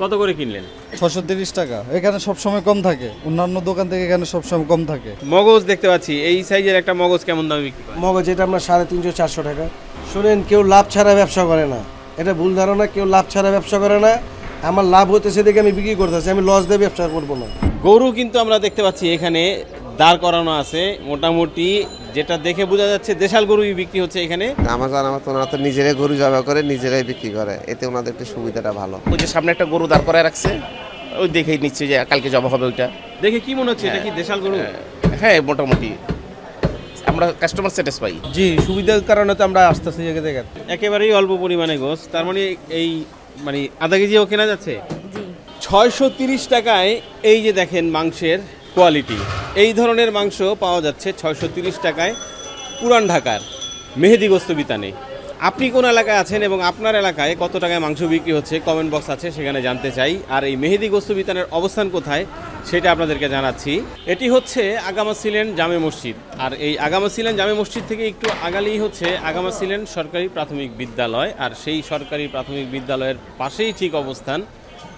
কত করে কিনলেন? 630 টাকা। এখানে সবসময় কম থাকে, অন্যান্য দোকান থেকে এখানে সবসময় কম থাকে। মগজ দেখতে পাচ্ছি, এই সাইজের একটা মগজ কেমন দামে বিক্রি করেন? মগজ এটা আমরা 350-400 টাকা। শুনেন, কেউ লাভ ছাড়া ব্যবসা করে না, এটা ভুল ধারণা। কেউ লাভ ছাড়া ব্যবসা করে না। আমার লাভ হতেছে দেখে আমি বিক্রি করতেছি, আমি লস দিয়ে ব্যবসা করবো না। গরু কিন্তু আমরা দেখতে পাচ্ছি এখানে দাঁড় করানো আছে, মোটামুটি যেটা দেখে বোঝা যাচ্ছে দেশাল গরুই বিক্রি হচ্ছে এখানে। আমার জানা মতো ওনারা তো নিজেরাই গরু জবাই করে নিজেরাই বিক্রি করে, এতে ওনাদের একটু সুবিধাটা ভালো। ওই যে সামনে একটা গরু দাঁড় করায় রাখছে, ওই দেখেই নিচ্ছে যে কালকে জবা হবে। ওইটা দেখে কি মনে হচ্ছে এটা কি দেশাল গরু? হ্যাঁ, মোটামুটি আমরা কাস্টমার স্যাটিসফাই। জি, সুবিধার কারণে তো আমরা আসতেছি দেখেন। একেবারেই অল্প পরিমাণে গোস, তার মানে এই মানে আধা কেজিও কেনা যাচ্ছে 630 টাকায়। এই যে দেখেন মাংসের কোয়ালিটি, এই ধরনের মাংস পাওয়া যাচ্ছে 630 টাকায় পুরান ঢাকার মেহেদি গোস্ত বিতানে। আপনি কোন এলাকায় আছেন এবং আপনার এলাকায় কত টাকায় মাংস বিক্রি হচ্ছে কমেন্ট বক্স আছে, সেখানে জানতে চাই। আর এই মেহেদি গোস্ত বিতানের অবস্থান কোথায় সেটা আপনাদেরকে জানাচ্ছি। এটি হচ্ছে আগামাসিলেন জামে মসজিদ, আর এই আগামাসিলেন জামে মসজিদ থেকে একটু আগালেই হচ্ছে আগামাসিলেন সরকারি প্রাথমিক বিদ্যালয়, আর সেই সরকারি প্রাথমিক বিদ্যালয়ের পাশেই ঠিক অবস্থান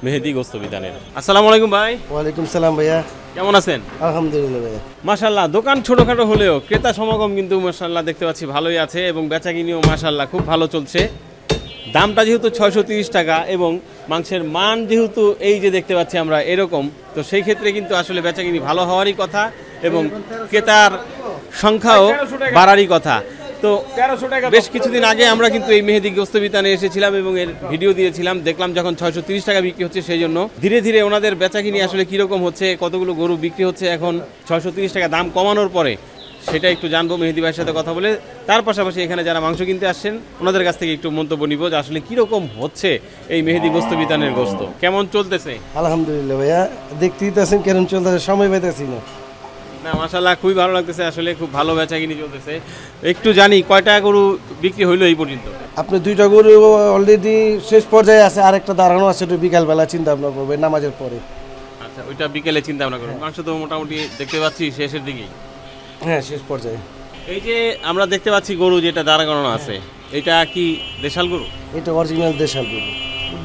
মেহেদি গোস্ত বিতানের। আসসালামু আলাইকুম ভাই। ওয়ালাইকুম সালাম ভাইয়া, কেমন আছেন? আলহামদুলিল্লাহ ভাইয়া। মাশাআল্লাহ, দোকান ছোটখাটো হলেও ক্রেতা সমাগম কিন্তু মাশাআল্লাহ দেখতে পাচ্ছি ভালোই আছে, এবং বেচাকিনিও মাশাআল্লাহ খুব ভালো চলছে। দামটা যেহেতু 630 টাকা এবং মাংসের মান যেহেতু এই যে দেখতে পাচ্ছি আমরা এরকম, তো সেই ক্ষেত্রে কিন্তু আসলে বেচাকিনি ভালো হওয়ারই কথা এবং ক্রেতার সংখ্যাও বাড়ারই কথা। তো বেশ কিছুদিন আগে আমরা কিন্তু এই মেহেদি গোস্ত বিতানে এসেছিলাম এবং এর ভিডিও দিয়েছিলাম, দেখলাম যখন 630 টাকা বিক্রি হচ্ছে, সেই জন্য ধীরে ধীরে ওনাদের বেচাকিনি আসলে কীরকম হচ্ছে, কতগুলো গরু বিক্রি হচ্ছে এখন 630 টাকা দাম কমানোর পরে, সেটা একটু জানবো মেহেদি ভাইয়ের সাথে কথা বলে। তার পাশাপাশি এখানে যারা মাংস কিনতে আসছেন ওনাদের কাছ থেকে একটু মন্তব্য নিব যে আসলে কীরকম হচ্ছে এই মেহেদি গোস্ত বিতানের গোস্ত, কেমন চলতেছে। আলহামদুলিল্লাহ ভাইয়া, দেখতেই তো আছেন কেমন চলতেছে, সময় পাইতেছি না। না মাশাআল্লাহ, খুবই ভালো লাগতেছে, আসলে খুব ভালো বেচাকিনি চলতেছে। একটু জানি কয়টা গরু বিক্রি হইলো এই পর্যন্ত? আপনি 2টা গরু অলরেডি শেষ পর্যায়ে আছে, আরেকটা দাঁড়ানো আছে, একটু বিকালবেলা চিন্তা ভাবনা করবে নামাজের পরে। আচ্ছা, ওইটা বিকেলে চিন্তা ভাবনা করবেন। মাংস তো মোটামুটি দেখতে পাচ্ছি শেষের দিকেই। হ্যাঁ, শেষ পর্যায়ে। এই যে আমরা দেখতে পাচ্ছি গরু যেটা দাঁড়া করানো আছে, এটা কি দেশাল গরু? এটা অরিজিনাল দেশাল গরু,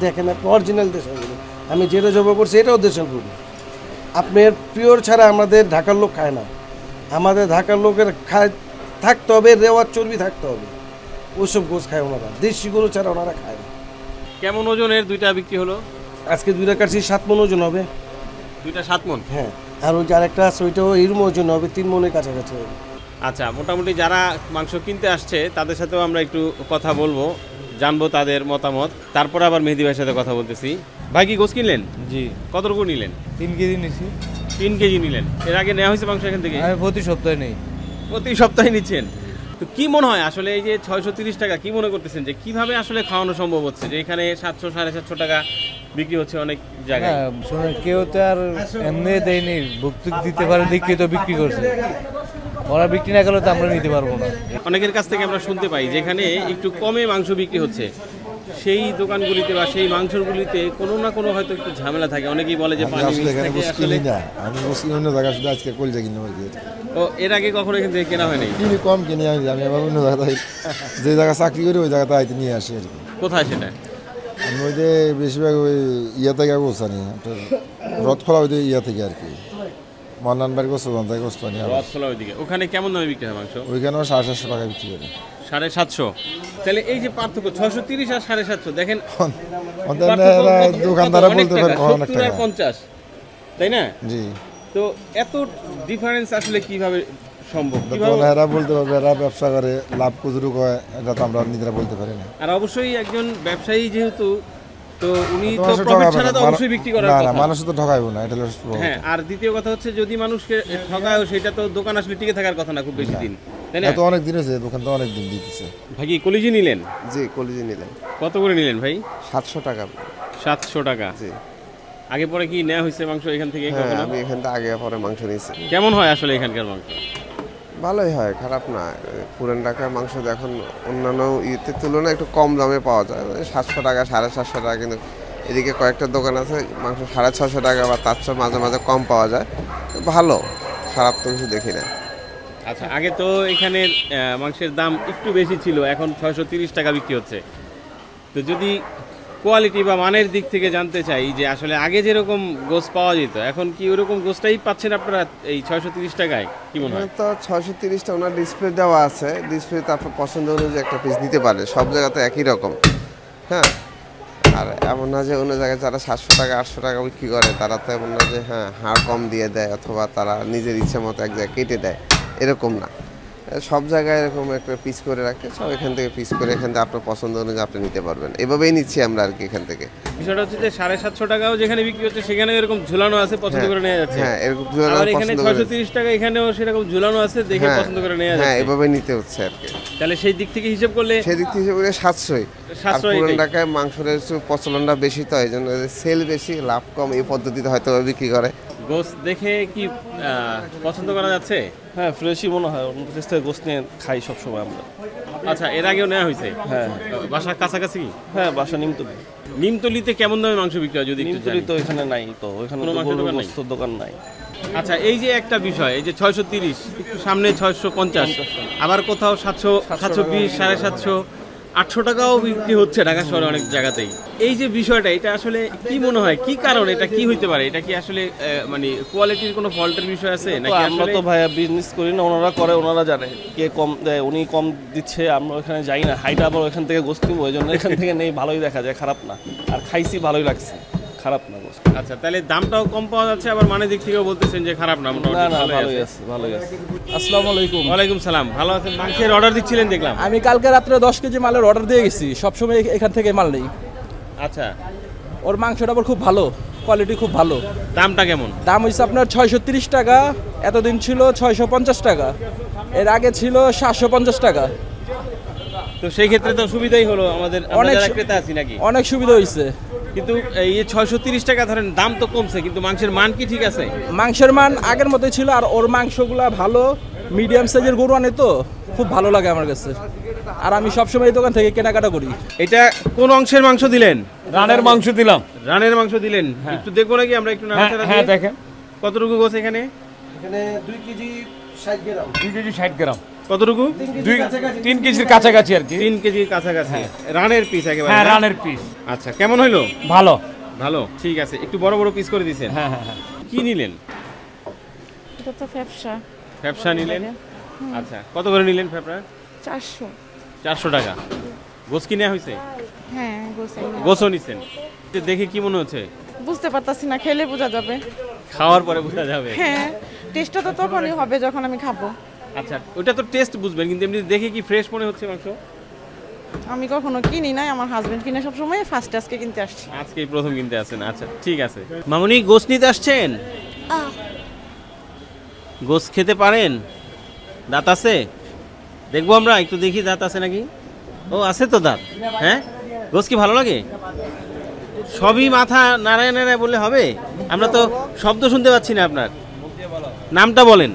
দেখেন আপনি, অরিজিনাল দেশাল গরু। আমি যেটা জবা করছি এটাও দেশাল গরু। আপনার পিওর ছাড়া আমাদের ঢাকার লোক খায় না, আমাদের ঢাকার লোকের খায় থাকতে হবে, রেওয়ার চর্বি থাকতে হবে, ওইসব গোছ খায় ওনারা, দেশি গরু ছাড়া ওনারা খায় না। কেমন ওজনের দুইটা বিক্রি হলো? আজকে 2টা কাটছি, 7 মণ ওজন হবে। দুইটা 7 মণ? হ্যাঁ, আর ওই যে আরেকটা আছে ওইটাও এরম ওজন হবে, 3 মণের কাছাকাছি হবে। আচ্ছা, মোটামুটি যারা মাংস কিনতে আসছে তাদের সাথেও আমরা একটু কথা বলবো, জানবো তাদের মতামত, তারপর আবার মেহেদি ভাইয়ের সাথে কথা বলতেছি। ভাই কি গোছ কিনলেন? জি। কতটুকু নিলেন? 3 কেজি নিছি। 3 কেজি নিলেন। এর আগে নেওয়া হয়েছে মাংস এখান থেকে? আমি প্রতি সপ্তাহে নেই। প্রতি সপ্তাহে নিচ্ছেন? তো কি মনে হয় আসলে এই যে 630 টাকা কি মনে করতেছেন যে কিভাবে আসলে খাওয়ানো সম্ভব হচ্ছে, যে এখানে 700-750 টাকা বিক্রি হচ্ছে অনেক জায়গায়? শুনুন, কেউ তো আর এমনি দেয়নি, ভুক্তি দিতে পারে দেখে তো বিক্রি করছে। ওরা বিক্রি না করলে তো আমরা নিতে পারবো না। অনেকের কাছ থেকে আমরা শুনতে পাই যেখানে একটু কমে মাংস বিক্রি হচ্ছে, সেই দোকানগুলিতে বা সেই মাংসগুলিতে কোনো না কোনো হয়তো একটু ঝামেলা থাকে। অনেকেই বলে যে পানি মিক্স থাকে। আসলে আমি বসি অন্য জায়গায়, শুধু আজকে কলজা কিনে মার্কেট। ও, এর আগে কখনো এখান থেকে কেনা হয়নি? কিনে কম কিনে আমি আবার অন্য জায়গায়, যে জায়গায় চাকরি করি ওই জায়গাতে আইতে নিয়ে আসি আর কি। কোথায় সেটা? আমি ওই যে বেশিরভাগ ওই ইয়া থেকে গোছানি, আপনার রথখোলা ওই ইয়া থেকে আর কি, মন্নানবাড়ি গোছ থেকে গোছ পানি। রথখোলা ওইদিকে, ওখানে কেমন দামে বিক্রি হয় মাংস? ওইখানেও 750 টাকা বিক্রি করে। 750? তাহলে এই যে পার্থক্য 630 আর 750, দেখেন দোকানদাররা বলতে পারে 70 আর 50, তাই না? জি। তো এত ডিফারেন্স আসলে কিভাবে সম্ভব? এরা বলতে পারবে, এরা ব্যবসা করে, লাভ কতটুকু হয় এটা তো আমরা নিজেরা বলতে পারি না। আর অবশ্যই একজন ব্যবসায়ী যেহেতু, তো উনি তো প্রফিট ছাড়া তো অবশ্যই বিক্রি করার কথা। না, মানুষ তো ঠকাইবো না, এটা হলো। হ্যাঁ, আর দ্বিতীয় কথা হচ্ছে যদি মানুষকে ঠকায়ও সেটা তো দোকান আসলে টিকে থাকার কথা না খুব বেশি দিন, তাই না? তো অনেক দিন হয়েছে, দোকান তো অনেক দিন দিতেছে। ভাই কি কলিজি নিলেন? জি, কলিজি নিলেন। কত করে নিলেন ভাই? 700 টাকা। 700 টাকা? জি। আগে পরে কি নেওয়া হয়েছে মাংস এখান থেকে? হ্যাঁ, আমি এখান থেকে আগে পরে মাংস নিয়েছি। কেমন হয় আসলে এখানকার মাংস? ভালোই হয়, খারাপ না। পুরান ঢাকার মাংস এখন অন্যান্য ইয়ের তুলনায় একটু কম দামে পাওয়া যায়, 700 টাকা 750 টাকা, কিন্তু এদিকে কয়েকটা দোকান আছে মাংস 650 টাকা বা তার চেয়ে মাঝে মাঝে কম পাওয়া যায়। ভালো, খারাপ তো কিছু দেখি না। আচ্ছা, আগে তো এখানে মাংসের দাম একটু বেশি ছিল, এখন 630 টাকা বিক্রি হচ্ছে। তো যদি কোয়ালিটি বা মানের দিক থেকে জানতে চাই যে আসলে আগে যেরকম গোস পাওয়া যেত এখন কি ওরকম গোসটাই পাচ্ছেন আপনারা এই 630 টাকায়, কি মনে হয়? তো 630টা ওনার ডিসপ্লে দেওয়া আছে, ডিসপ্লে আপনার পছন্দ অনুযায়ী একটা পিস নিতে পারে, সব জায়গাতে একই রকম। হ্যাঁ, আর এমন না যে অন্য জায়গায় যারা 700 টাকা 800 টাকা বিক্রি করে তারা তো এমন না যে হ্যাঁ হাড় কম দিয়ে দেয় অথবা তারা নিজের ইচ্ছে মতো এক জায়গায় কেটে দেয়, এরকম না। সব জায়গায় এরকম একটা পিস করে রাখে, সব এখান থেকে পিস করে এখান থেকে আপনার পছন্দ অনুযায়ী আপনি নিতে পারবেন। এভাবেই নিচ্ছি আমরা আর কি এখান থেকে। বিষয়টা হচ্ছে যে 750 টাকাও যেখানে বিক্রি হচ্ছে সেখানে এরকম ঝুলানো আছে, পছন্দ করে নেওয়া যাচ্ছে। হ্যাঁ, এরকম আর এখানে 630 টাকা এখানেও সেরকম ঝুলানো আছে, দেখে পছন্দ করে নেওয়া হ্যাঁ, যাচ্ছে। এভাবেই নিতে হচ্ছে আর কি। তাহলে সেই দিক থেকে হিসাব করলে সেদিক থেকে হিসেবে 700 আর পুরান ঢাকায় মাংসের একটু প্রচলনটা বেশি, তো এই জন্য সেল বেশি, লাভ কম, এই পদ্ধতিতে হয়তো বিক্রি করে। গোস দেখে কি পছন্দ করা যাচ্ছে? হ্যাঁ, ফ্রেশই মনে হয়, অন্য কাছ থেকে গোস নিয়ে খাই সবসময় আমরা। আচ্ছা, এর আগেও নেওয়া হয়েছে? হ্যাঁ বাসার কাছাকাছি? হ্যাঁ, বাসা নিমতলি। নিমতলিতে কেমন দামে মাংস বিক্রি হয় যদি একটু নিমতলি জানি? তো এখানে নাই, তো এখানে কোনো মাংসের দোকান নাই? গোস্তের দোকান নাই। আচ্ছা, এই যে একটা বিষয়, এই যে 630 একটু সামনে 650, আবার কোথাও 700, 720, 750, 800 টাকাও বিক্রি হচ্ছে ঢাকা শহরে অনেক জায়গাতেই। এই যে বিষয়টা, এটা আসলে কি মনে হয়, কি কারণ, এটা কি হইতে পারে? এটা কি আসলে মানে কোয়ালিটির কোনো ফল্টের বিষয় আছে তো নাকি আমরা আসলে? তো ভাইয়া বিজনেস করি না, ওনারা করে, ওনারা জানে কে কম দেয়, উনি কম দিচ্ছে, আমরা ওখানে যাই না, হাইটা আবার ওখান থেকে গোস্ত কিনবো, ওই জন্য এখান থেকে নেই, ভালোই দেখা যায়, খারাপ না। আর খাইছি, ভালোই লাগছে, খারাপ না গোস্ত। আচ্ছা, তাহলে দামটাও কম পাওয়া যাচ্ছে, আবার মানের দিক থেকেও বলতেছেন যে খারাপ না, না মোটামুটি না, ভালোই ভালোই আছে। আছে, ভালোই আছে। আসসালামু আলাইকুম। ওয়ালাইকুম সালাম, ভালো আছেন? মাংসের অর্ডার দিচ্ছিলেন দেখলাম। আমি কালকে রাত্রে 10 কেজি মালের অর্ডার দিয়ে গেছি, সবসময় এখান থেকে মাল নেই। আচ্ছা, ওর মাংসটা আবার খুব ভালো, কোয়ালিটি খুব ভালো। দামটা কেমন? দাম হয়েছে আপনার 630 টাকা, এতদিন ছিল 650 টাকা, এর আগে ছিল 750 টাকা। তো সেই ক্ষেত্রে তো সুবিধাই হলো আমাদের, আমরা অনেক যারা সু- ক্রেতা আছি নাকি। অনেক সুবিধা হয়েছে। কিন্তু এই 630 টাকা ধরেন দাম তো কমছে, কিন্তু মাংসের মান কি ঠিক আছে? মাংসের মান আগের মতোই ছিল, আর ওর মাংসগুলা ভালো, মিডিয়াম সাইজের গরু আনে তো খুব ভালো লাগে আমার কাছে, আর আমি সবসময় এই দোকান থেকে কেনাকাটা করি। এটা কোন অংশের মাংস দিলেন? রানের মাংস দিলাম। রানের মাংস দিলেন, একটু দেখবো নাকি আমরা, একটু নাড়াচাড়া হ্যাঁ, দিয়ে? দেখেন কতটুকু গোছ এখানে? এখানে 2 কেজি 60 গ্রাম। 2 কেজি 60 গ্রাম, কতটুকু? 3 কেজির কাছাকাছি আর কি। 3 কেজির কাছাকাছি রানের পিস একেবারে? হ্যাঁ, না? রানের পিস আচ্ছা, কেমন হইলো? ভালো। ভালো, ঠিক আছে। একটু বড় বড় পিস করে দিয়েছেন। হ্যাঁ হ্যাঁ হ্যাঁ। কি নিলেন? এটা তো ব্যবসা। ব্যবসা নিলেন? আচ্ছা, কত করে নিলেন ফেফড়া? 400। 400 টাকা। গোছ কিনে হয়েছে? হ্যাঁ, গোসাই। গোছও নিছেন? দেখে কি মনে হচ্ছে? বুঝতে পারতাছি না, খেলে বোঝা যাবে। খাওয়ার পরে বোঝা যাবে। হ্যাঁ, টেস্টটা তো তখনই হবে যখন আমি খাবো। আচ্ছা, ওটা তো টেস্ট বুঝবেন, কিন্তু এমনি দেখে কি ফ্রেশ মনে হচ্ছে মাংস? আমি কখনো কিনি নাই, আমার হাজবেন্ড কিনে সব সময়, ফার্স্ট আজকে কিনতে আসছি। আজকেই প্রথম কিনতে আসেন? আচ্ছা, ঠিক আছে। মামুনি, গোশ নিতে আসছেন? গোশ খেতে পারেন? দাঁত আছে? দেখবো আমরা, একটু দেখি দাঁত আছে নাকি। ও, আছে তো দাঁত। হ্যাঁ, গোশ কি ভালো লাগে? সবই মাথা নাড়ায় নাড়ায় বললে হবে? আমরা তো শব্দ শুনতে পাচ্ছি না আপনার। নামটা বলেন।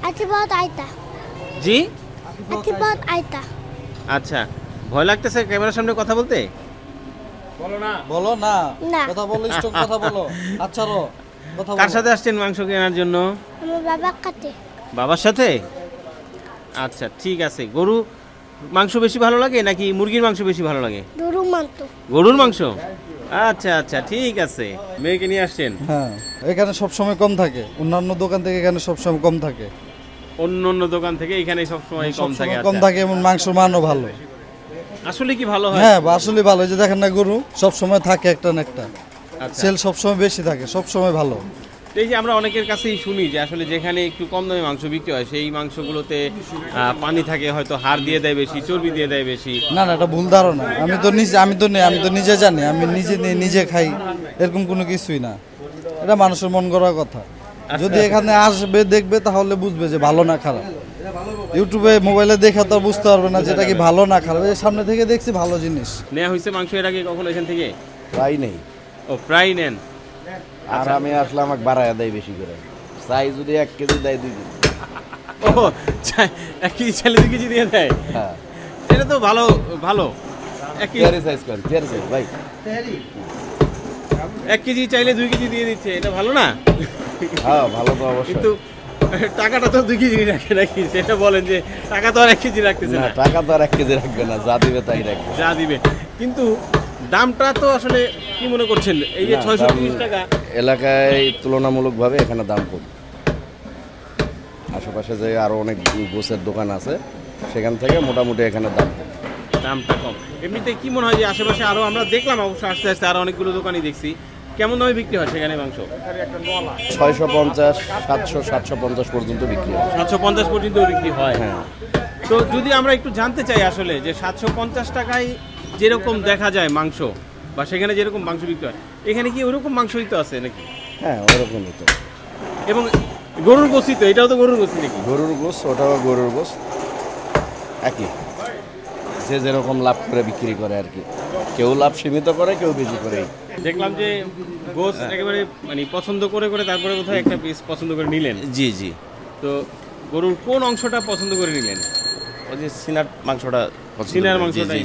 আতিবাদ আইতা। জি? আতিবাদ আইতা। আচ্ছা, ভয় লাগতেছে ক্যামেরার সামনে কথা বলতে? বলো না, না, কথা বলো, স্টক কথা বলো। আচ্ছা রো, কথা কার সাথে আসছেন মাংস কেনার জন্য? আমার বাবা কাটে। বাবার সাথে? আচ্ছা, ঠিক আছে। গরু মাংস বেশি ভালো লাগে নাকি মুরগির মাংস বেশি ভালো লাগে? দুরু মান্ত। গরুর মাংস? আচ্ছা আচ্ছা, ঠিক আছে। মেয়েকে নিয়ে আসছেন? হ্যাঁ, এখানে সবসময় কম থাকে, অন্যান্য দোকান থেকে এখানে সবসময় কম থাকে। অন্য অন্য দোকান থেকে এখানে সবসময় কম থাকে? কম থাকে এবং মাংসের মানও ভালো। আসলে কি ভালো হয়? হ্যাঁ, আসলে ভালো। এই যে দেখেন না, গরু সবসময় থাকে একটা না একটা, আচ্ছা। সেল সবসময় বেশি থাকে, সবসময় ভালো। এই যে আমরা অনেকের কাছেই শুনি যে আসলে যেখানে একটু কম দামে মাংস বিক্রি হয় সেই মাংসগুলোতে পানি থাকে, হয়তো হাড় দিয়ে দেয় বেশি, চর্বি দিয়ে দেয় বেশি। না না, এটা ভুল ধারণা। আমি তো নিজে জানি, আমি নিজে নিয়ে নিজে খাই, এরকম কোনো কিছুই না। এটা মানুষের মন গড়ার কথা। যদি এখানে আসবে দেখবে তাহলে বুঝবে যে ভালো না খারাপ। ইউটিউবে মোবাইলে দেখে তো বুঝতে পারবে না যেটা কি ভালো না খারাপ। এই সামনে থেকে দেখছি ভালো জিনিস। নেওয়া হয়েছে মাংস এর আগে কখনো এখান থেকে? প্রায় নেই। ও, প্রায় নেন। আর আমি আসলে আমাকে বাড়ায় দেয় বেশি করে, চাই যদি 1 কেজি দেয় 2 কেজি। ও, 1 কেজি চাইলে 2 কেজি দিয়ে দেয়? হ্যাঁ, এটা তো ভালো ভালো। 1 কেজি সাইজ করে, সাইজ ভাই। 1 কেজি চাইলে 2 কেজি দিয়ে দিচ্ছে, এটা ভালো না? হ্যাঁ, ভালো তো অবশ্যই। কিন্তু টাকাটা তো 2 কেজি রাখে নাকি? সেটা বলেন যে টাকা তো আর 1 কেজি রাখতেছে না, না। টাকা তো আর 1 কেজি রাখবে না, যা দিবে তাই রাখবে। যা দিবে। কিন্তু দামটা তো আসলে কি মনে করছেন এই যে না, 630 টাকা এলাকায় তুলনামূলকভাবে এখানে দাম কম। আশেপাশে যে আরো অনেক গোছের দোকান আছে সেখান থেকে মোটামুটি এখানে দাম কম। দামটা কম। এমনিতে কি মনে হয় যে আশেপাশে আরো আমরা দেখলাম অবশ্য আস্তে আস্তে আরো অনেকগুলো দোকানই দেখছি, কেমন দামে বিক্রি হয় সেখানে মাংস? 650, 700, 750 পর্যন্ত বিক্রি হয়। 750 পর্যন্ত বিক্রি হয়। হ্যাঁ। তো যদি আমরা একটু জানতে চাই আসলে যে 750 টাকায় যেরকম দেখা যায় মাংস বা সেখানে যেরকম মাংস বিক্রি হয়, এখানে কি ওরকম মাংসই তো আছে নাকি? হ্যাঁ, ওরকমই তো। এবং গরুর গোশই তো, এটাও তো গরুর গোশই নাকি? গরুর গোশ, ওটাও গরুর গোশ, একই। যে যেরকম লাভ করে বিক্রি করে আর কি, কেউ লাভ সীমিত করে, কেউ বেশি করে। দেখলাম যে গোশ একেবারে মানে পছন্দ করে করে তারপরে কোথাও একটা পিস পছন্দ করে নিলেন। জি জি। তো গরুর কোন অংশটা পছন্দ করে নিলেন? ওই যে সিনার মাংসটা সিনার মাংসটাই।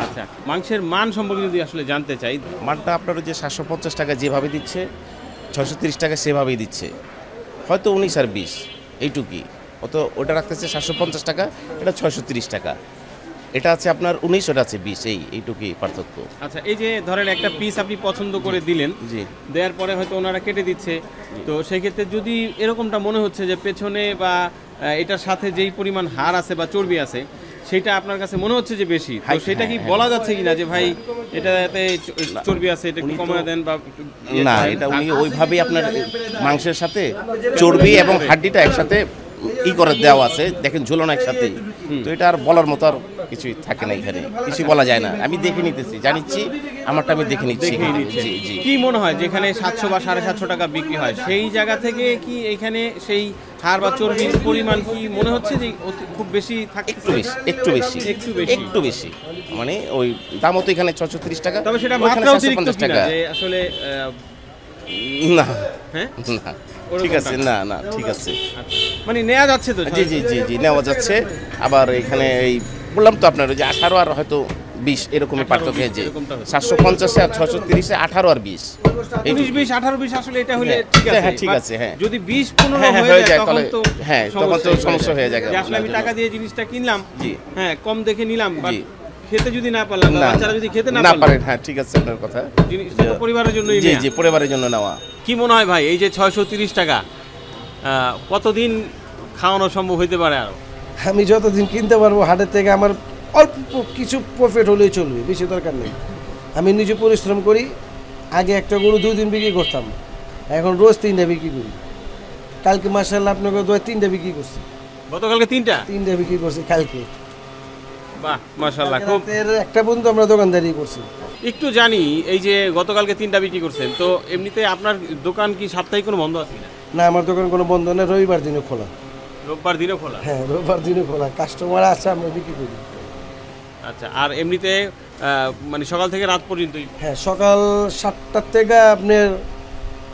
আচ্ছা, মাংসের মান সম্পর্কে যদি আসলে জানতে চাই, মানটা আপনার ওই যে 750 টাকা যেভাবে দিচ্ছে 630 টাকা সেভাবেই দিচ্ছে, হয়তো 19 আর 20 এইটুকুই। ওটা রাখতেছে 750 টাকা, এটা 630 টাকা। এটা আছে আপনার 19, ওটা আছে 20, এইটুকুই পার্থক্য। আচ্ছা, এই যে ধরেন একটা পিস আপনি পছন্দ করে দিলেন, জি, দেওয়ার পরে হয়তো ওনারা কেটে দিচ্ছে, তো সেই ক্ষেত্রে যদি এরকমটা মনে হচ্ছে যে পেছনে বা এটার সাথে যেই পরিমাণ হাড় আছে বা চর্বি আছে সেটা আপনার কাছে মনে হচ্ছে যে বেশি, তো সেটা কি বলা যাচ্ছে কিনা যে ভাই এটাতে চর্বি আছে, এটা একটু কমায় দেন বা না, এটা উনি ওইভাবেই আপনার মাংসের সাথে চর্বি এবং হাড্ডিটা একসাথে করে দেওয়া আছে, দেখেন ঝুলন একসাথে। তো এটা আর বলার মতো আর কিছুই থাকে না, এখানে কিছু বলা যায় না। আমি দেখে নিতেছি, জানিচ্ছি আমারটা আমি দেখে নিচ্ছি। কি মনে হয় যেখানে 700 বা 750 টাকা বিক্রি হয় সেই জায়গা থেকে কি এখানে সেই হাড় বা চর্বির পরিমাণ কি মনে হচ্ছে যে খুব বেশি থাকে? একটু বেশি মানে ওই দামও তো এখানে 630 টাকা, তবে সেটা মাত্রা অতিরিক্ত টাকা যে আসলে না। হ্যাঁ, না ঠিক আছে, না না ঠিক আছে, মানে নেওয়া যাচ্ছে তো? জি জি জি জি, নেওয়া যাচ্ছে। আবার এখানে এই বললাম তো আপনার যে 18 আর হয়তো 20 এরকমই পার্থক্য, যে 750 আর 630 18 আর 20, 19 20 18 20 আসলে এটা হলে ঠিক আছে। হ্যাঁ ঠিক আছে, হ্যাঁ। যদি 20 15 হয়ে যায় তখন তো হ্যাঁ, তখন তো সমস্যা হয়ে যায়। আসলে আমি টাকা দিয়ে জিনিসটা কিনলাম, জি হ্যাঁ, কম দেখে নিলাম, বাট খেতে যদি না পারলাম, বাচ্চারা যদি খেতে না পারে, হ্যাঁ ঠিক আছে আপনার কথা, জিনিসটা তো পরিবারের জন্যই। জি জি, পরিবারের জন্য নেওয়া। কি মনে হয় ভাই এই যে 630 টাকা কতদিন খাওয়ানো সম্ভব হইতে পারে? আরো আমি যতদিন কিনতে পারবো হাটের থেকে আমার অল্প কিছু প্রফিট হলেই চলবে, বেশি দরকার নেই। আমি নিজে পরিশ্রম করি, আগে একটা গরু 2 দিন বিক্রি করতাম, এখন রোজ 3টা বিক্রি করি। কালকে মাশাআল্লাহ আপনাকে 3টা বিক্রি করছি। গতকালকে 3টা বিক্রি করছি কালকে। বাহ মাশাআল্লাহ, খুব একটা পর্যন্ত আমরা দোকানদারি করছি। একটু জানি এই যে গতকালকে 3টা বিক্রি করছেন, তো এমনিতে আপনার দোকান কি সাপ্তাহিক কোনো বন্ধ আছে না? না, আমার দোকান কোনো বন্ধ নেই, রবিবার দিনও খোলা। রোববার দিনও খোলা? হ্যাঁ, রোববার দিনও খোলা, কাস্টমার আসে আমরা বিক্রি করি। আচ্ছা, আর এমনিতে মানে সকাল থেকে রাত পর্যন্তই? হ্যাঁ, সকাল 7টার থেকে আপনার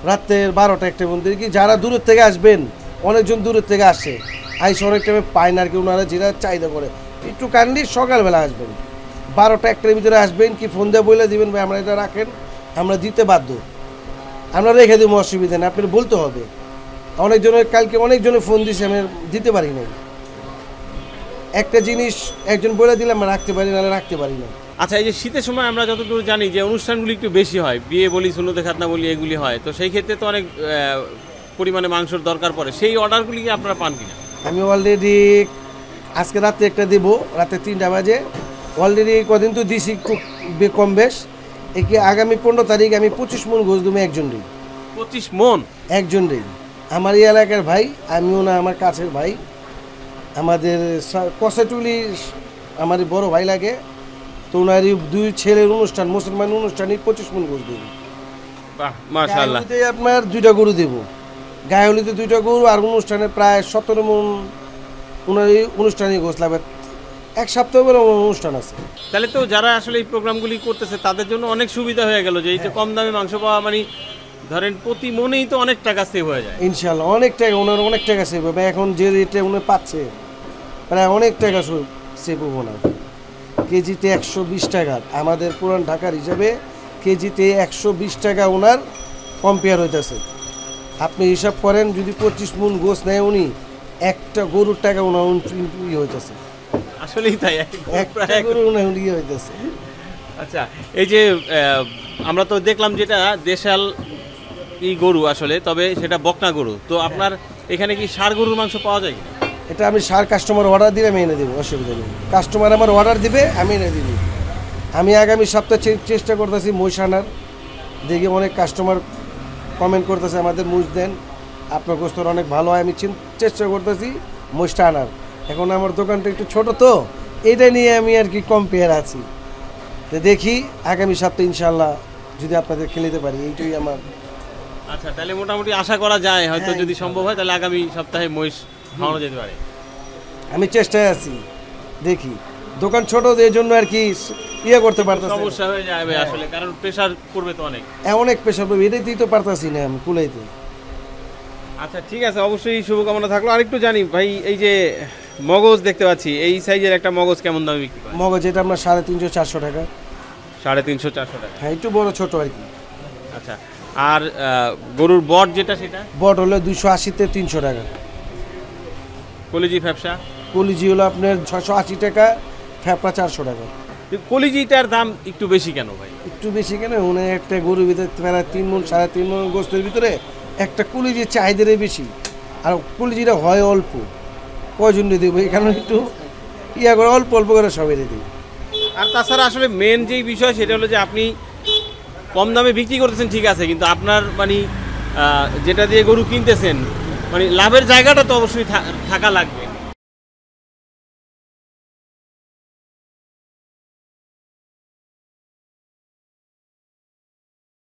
রাতের 12টা 1টা পর্যন্ত। কি যারা দূরের থেকে আসবেন, অনেকজন দূরের থেকে আসে, আইসে অনেক টাইমে পায় না আর কি, ওনারা যেটা চাহিদা করে একটু কাইন্ডলি সকালবেলা আসবেন, 12টা 1টার ভিতরে আসবেন, কি ফোন দিয়ে বলে দিবেন ভাই আমরা এটা রাখেন, আমরা দিতে বাধ্য, আমরা রেখে দেবো, অসুবিধা নেই, আপনার বলতে হবে। অনেকজনের কালকে অনেকজনের ফোন দিছে, আমি দিতে পারি নাই। একটা জিনিস একজন বলে দিলে আমরা রাখতে পারি, নাহলে রাখতে পারি না। আচ্ছা, এই যে শীতের সময় আমরা যতটুকু জানি যে অনুষ্ঠানগুলি একটু বেশি হয়, বিয়ে বলি, সুন্নতে খাতনা বলি, এগুলি হয়, তো সেই ক্ষেত্রে তো অনেক পরিমাণে মাংসের দরকার পড়ে, সেই অর্ডারগুলি কি আপনারা পান কিনা? আমি অলরেডি আজকে রাতে একটা দেবো, রাতে 3টা বাজে, অলরেডি কদিন তো দিছি খুব কম বেশ। একে আগামী 15 তারিখ আমি 25 মণ গোছ দেবো একজনই। 25 মণ একজনই? আমার এই এলাকার ভাই, আমিও না, আমার কাছের ভাই, আমাদের কষাটুলি আমার বড় ভাই লাগে, তো ওনারই 2 ছেলের অনুষ্ঠান, মুসলমান অনুষ্ঠানে 25 মণ গোছ দেবো। বাহ মাশাআল্লাহ। আপনার 2টা গরু দেবো, গায়েহলিতে 2টা গরু, আর অনুষ্ঠানে প্রায় 17 মণ ওনার এই অনুষ্ঠানে গোছ লাগবে। 1 সপ্তাহ পরে অনুষ্ঠান আছে। তাহলে তো যারা আসলে এই প্রোগ্রামগুলি করতেছে তাদের জন্য অনেক সুবিধা হয়ে গেল, যে এই যে কম দামে মাংস পাওয়া, মানে ধরেন প্রতি মনেই তো অনেক টাকা সেভ হয়ে যায়। ইনশাআল্লাহ অনেক টাকা, ওনার অনেক টাকা সেভ হবে। এখন যে রেটে উনি পাচ্ছে প্রায় অনেক টাকা সেভ হবো না। কেজিতে 120 টাকা, আমাদের পুরান ঢাকার হিসাবে কেজিতে 120 টাকা ওনার কম্পেয়ার হইতেছে। আপনি হিসাব করেন, যদি 25 মণ গোছ নেয় উনি, একটা গরুর টাকা ওনার হইতেছে। আসলেই তাই, একটা গরু ওনার হইতেছে। আচ্ছা, এই যে আমরা তো দেখলাম যেটা দেশাল গরু আসলে, তবে সেটা বকনা গরু। তো আপনার এখানে কি ষাঁড় গরুর মাংস পাওয়া যায়? এটা আমি সার কাস্টমার অর্ডার দিলে আমি এনে দেবো, অসুবিধা নেই। কাস্টমার আমার অর্ডার দিবে, আমি এনে দিব। আমি আগামী সপ্তাহে চেষ্টা করতেছি মহিষ আনার। দেখি অনেক কাস্টমার কমেন্ট করতেছে আমাদের মহিষ দেন, আপনার গোস্তর অনেক ভালো হয়। আমি চেষ্টা করতেছি মহিষটা আনার। এখন আমার দোকানটা একটু ছোট, তো এটা নিয়ে আমি আর কি কম্পেয়ার আছি। তো দেখি আগামী সপ্তাহে ইনশাল্লাহ যদি আপনাদের খেলিতে পারি, এইটাই আমার। আচ্ছা, তাহলে মোটামুটি আশা করা যায় হয়তো যদি সম্ভব হয় তাহলে আগামী সপ্তাহে মহিষ খাওয়ানো যেতে পারে। আমি চেষ্টায় আছি, দেখি। দোকান ছোট, এর জন্য আর কি করতে পারতেছি, সমস্যা হয়ে যাবে আসলে, কারণ প্রেসার পড়বে তো অনেক। অনেক প্রেশার পড়বে, এটাই তো পারতাছি না আমি কুলাইতে। আচ্ছা ঠিক আছে, অবশ্যই শুভকামনা থাকলো। আরেকটু জানি ভাই, এই যে মগজ দেখতে পাচ্ছি, এই সাইজের একটা মগজ কেমন দামে বিক্রি করে? মগজ এটা আপনার 350-400 টাকা। 350-400 টাকা? হ্যাঁ, একটু বড় ছোট আর কি। আচ্ছা, আর গরুর বট যেটা, সেটা বট হলো 280-300 টাকা। কলিজি ফ্যাপসা? কলিজি হলো আপনার 680 টাকা, ফ্যাপড়া 400 টাকা। কলিজিটার দাম একটু বেশি কেন ভাই? একটু বেশি কেন, উনি একটা গরুর ভিতরে প্রায় 3 মণ 3.5 মণ গোস্তের ভিতরে একটা কলিজির চাহিদাই বেশি, আর কলিজিটা হয় অল্প। কয়জন দেবো এখানে একটু করে অল্প অল্প করে সবাই দিই। আর তাছাড়া আসলে মেন যেই বিষয় সেটা হলো যে আপনি কম দামে বিক্রি করতেছেন ঠিক আছে, কিন্তু আপনার মানে যেটা দিয়ে গরু কিনতেছেন মানে লাভের জায়গাটা তো অবশ্যই থাকা লাগবে।